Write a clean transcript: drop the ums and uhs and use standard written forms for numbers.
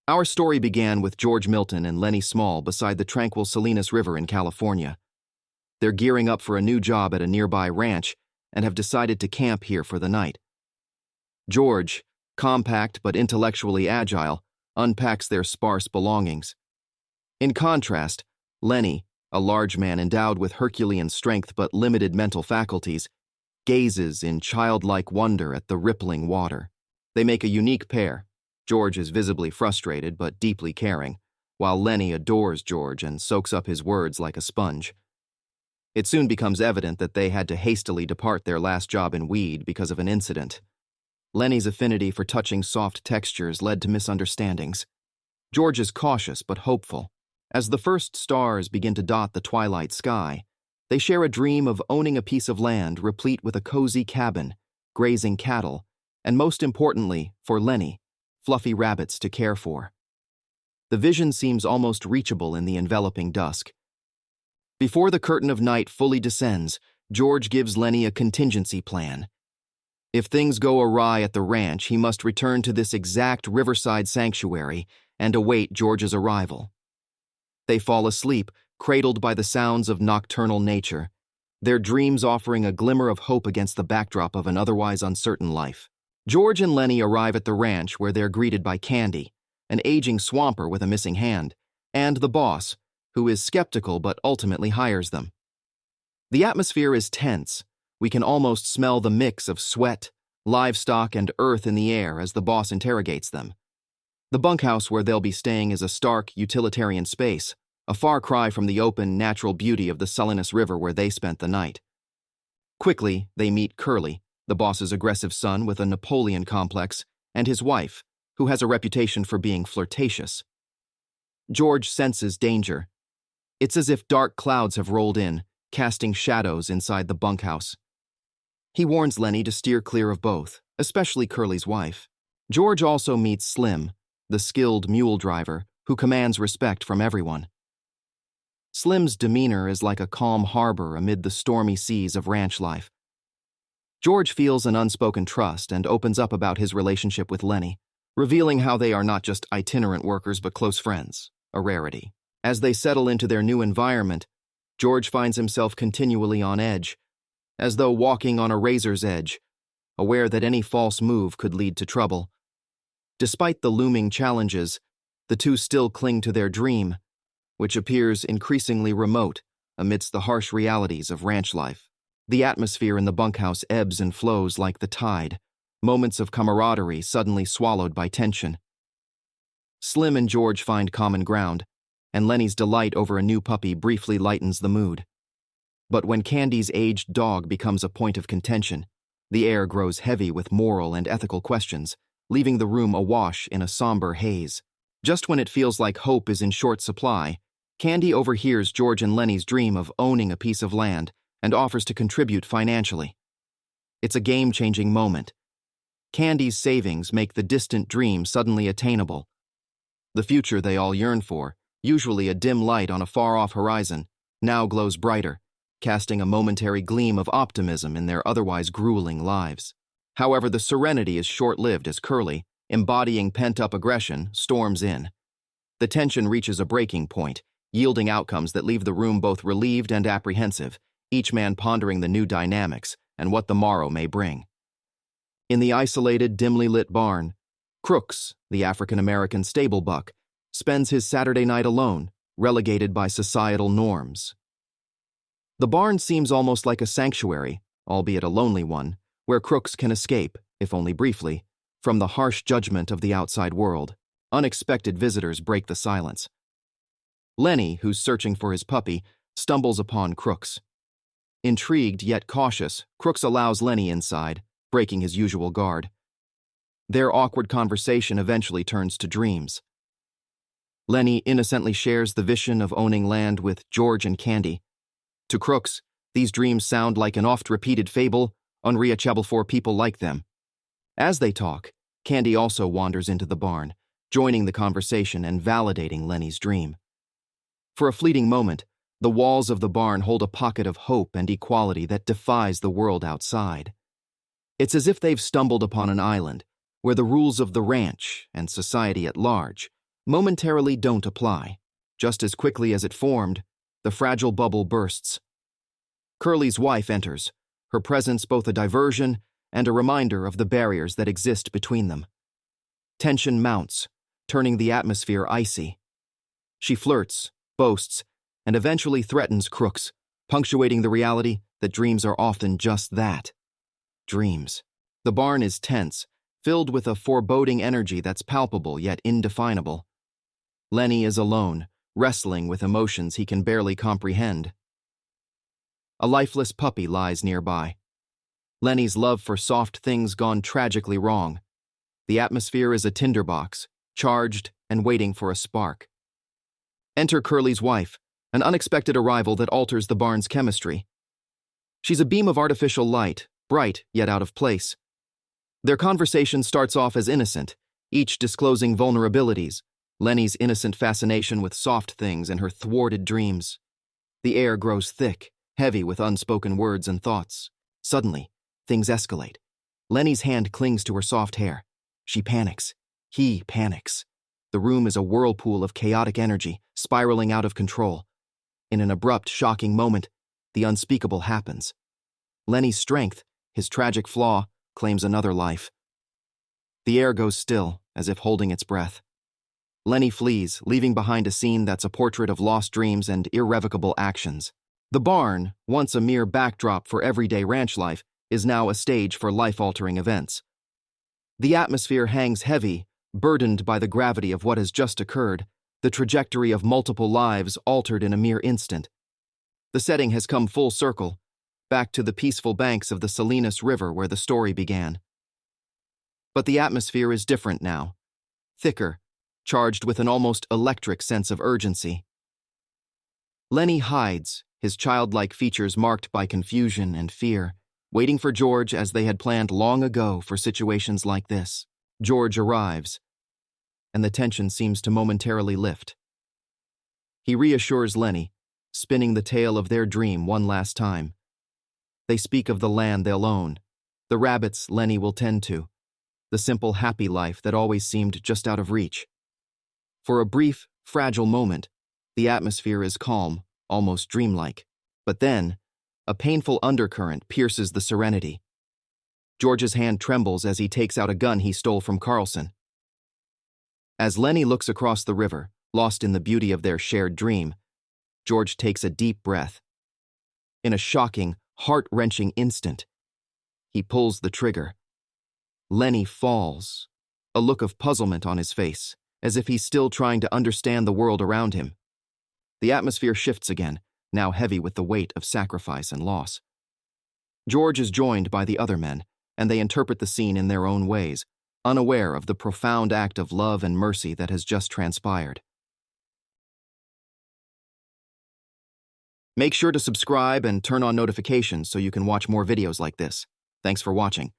Our story began with George Milton and Lennie Small beside the tranquil Salinas River in California. They're gearing up for a new job at a nearby ranch and have decided to camp here for the night. George, compact but intellectually agile, unpacks their sparse belongings. In contrast, Lennie, a large man endowed with Herculean strength but limited mental faculties, gazes in childlike wonder at the rippling water. They make a unique pair. George is visibly frustrated but deeply caring, while Lennie adores George and soaks up his words like a sponge. It soon becomes evident that they had to hastily depart their last job in weed because of an incident. Lennie's affinity for touching soft textures led to misunderstandings. George is cautious but hopeful. As the first stars begin to dot the twilight sky, they share a dream of owning a piece of land replete with a cozy cabin, grazing cattle, and most importantly, for Lennie, fluffy rabbits to care for. The vision seems almost reachable in the enveloping dusk. Before the curtain of night fully descends, George gives Lennie a contingency plan. If things go awry at the ranch, he must return to this exact riverside sanctuary and await George's arrival. They fall asleep, cradled by the sounds of nocturnal nature, their dreams offering a glimmer of hope against the backdrop of an otherwise uncertain life. George and Lennie arrive at the ranch where they're greeted by Candy, an aging swamper with a missing hand, and the boss, who is skeptical but ultimately hires them. The atmosphere is tense. We can almost smell the mix of sweat, livestock, and earth in the air as the boss interrogates them. The bunkhouse where they'll be staying is a stark, utilitarian space, a far cry from the open, natural beauty of the Salinas River where they spent the night. Quickly, they meet Curly, the boss's aggressive son with a Napoleon complex, and his wife, who has a reputation for being flirtatious. George senses danger. It's as if dark clouds have rolled in, casting shadows inside the bunkhouse. He warns Lennie to steer clear of both, especially Curly's wife. George also meets Slim, the skilled mule driver, who commands respect from everyone. Slim's demeanor is like a calm harbor amid the stormy seas of ranch life. George feels an unspoken trust and opens up about his relationship with Lennie, revealing how they are not just itinerant workers but close friends, a rarity. As they settle into their new environment, George finds himself continually on edge, as though walking on a razor's edge, aware that any false move could lead to trouble. Despite the looming challenges, the two still cling to their dream, which appears increasingly remote amidst the harsh realities of ranch life. The atmosphere in the bunkhouse ebbs and flows like the tide, moments of camaraderie suddenly swallowed by tension. Slim and George find common ground, and Lennie's delight over a new puppy briefly lightens the mood. But when Candy's aged dog becomes a point of contention, the air grows heavy with moral and ethical questions, leaving the room awash in a somber haze. Just when it feels like hope is in short supply, Candy overhears George and Lennie's dream of owning a piece of land and offers to contribute financially. It's a game-changing moment. Candy's savings make the distant dream suddenly attainable. The future they all yearn for, usually a dim light on a far-off horizon, now glows brighter, casting a momentary gleam of optimism in their otherwise grueling lives. However, the serenity is short-lived as Curly, embodying pent-up aggression, storms in. The tension reaches a breaking point, yielding outcomes that leave the room both relieved and apprehensive, each man pondering the new dynamics and what the morrow may bring. In the isolated, dimly lit barn, Crooks, the African-American stable buck, spends his Saturday night alone, relegated by societal norms. The barn seems almost like a sanctuary, albeit a lonely one, where Crooks can escape, if only briefly, from the harsh judgment of the outside world. Unexpected visitors break the silence. Lennie, who's searching for his puppy, stumbles upon Crooks. Intrigued yet cautious, Crooks allows Lennie inside, breaking his usual guard. Their awkward conversation eventually turns to dreams. Lennie innocently shares the vision of owning land with George and Candy. To Crooks, these dreams sound like an oft-repeated fable, unreachable for people like them. As they talk, Candy also wanders into the barn, joining the conversation and validating Lennie's dream. For a fleeting moment, the walls of the barn hold a pocket of hope and equality that defies the world outside. It's as if they've stumbled upon an island where the rules of the ranch and society at large momentarily don't apply. Just as quickly as it formed, the fragile bubble bursts. Curly's wife enters, her presence both a diversion and a reminder of the barriers that exist between them. Tension mounts, turning the atmosphere icy. She flirts, boasts, and eventually threatens Crooks, punctuating the reality that dreams are often just that. Dreams. The barn is tense, filled with a foreboding energy that's palpable yet indefinable. Lennie is alone, wrestling with emotions he can barely comprehend. A lifeless puppy lies nearby. Lennie's love for soft things gone tragically wrong. The atmosphere is a tinderbox, charged and waiting for a spark. Enter Curly's wife, an unexpected arrival that alters the barn's chemistry. She's a beam of artificial light, bright yet out of place. Their conversation starts off as innocent, each disclosing vulnerabilities, Lennie's innocent fascination with soft things and her thwarted dreams. The air grows thick, heavy with unspoken words and thoughts. Suddenly, things escalate. Lennie's hand clings to her soft hair. She panics. He panics. The room is a whirlpool of chaotic energy, spiraling out of control. In an abrupt, shocking moment, the unspeakable happens. Lennie's strength, his tragic flaw, claims another life. The air goes still, as if holding its breath. Lennie flees, leaving behind a scene that's a portrait of lost dreams and irrevocable actions. The barn, once a mere backdrop for everyday ranch life, is now a stage for life-altering events. The atmosphere hangs heavy, burdened by the gravity of what has just occurred, the trajectory of multiple lives altered in a mere instant. The setting has come full circle, back to the peaceful banks of the Salinas River where the story began. But the atmosphere is different now, thicker, charged with an almost electric sense of urgency. Lennie hides, his childlike features marked by confusion and fear, waiting for George as they had planned long ago for situations like this. George arrives, and the tension seems to momentarily lift. He reassures Lennie, spinning the tale of their dream one last time. They speak of the land they'll own, the rabbits Lennie will tend to, the simple, happy life that always seemed just out of reach. For a brief, fragile moment, the atmosphere is calm, almost dreamlike. But then, a painful undercurrent pierces the serenity. George's hand trembles as he takes out a gun he stole from Carlson. As Lennie looks across the river, lost in the beauty of their shared dream, George takes a deep breath. In a shocking, heart-wrenching instant, he pulls the trigger. Lennie falls, a look of puzzlement on his face, as if he's still trying to understand the world around him. The atmosphere shifts again, now heavy with the weight of sacrifice and loss. George is joined by the other men, and they interpret the scene in their own ways, unaware of the profound act of love and mercy that has just transpired. Make sure to subscribe and turn on notifications so you can watch more videos like this. Thanks for watching.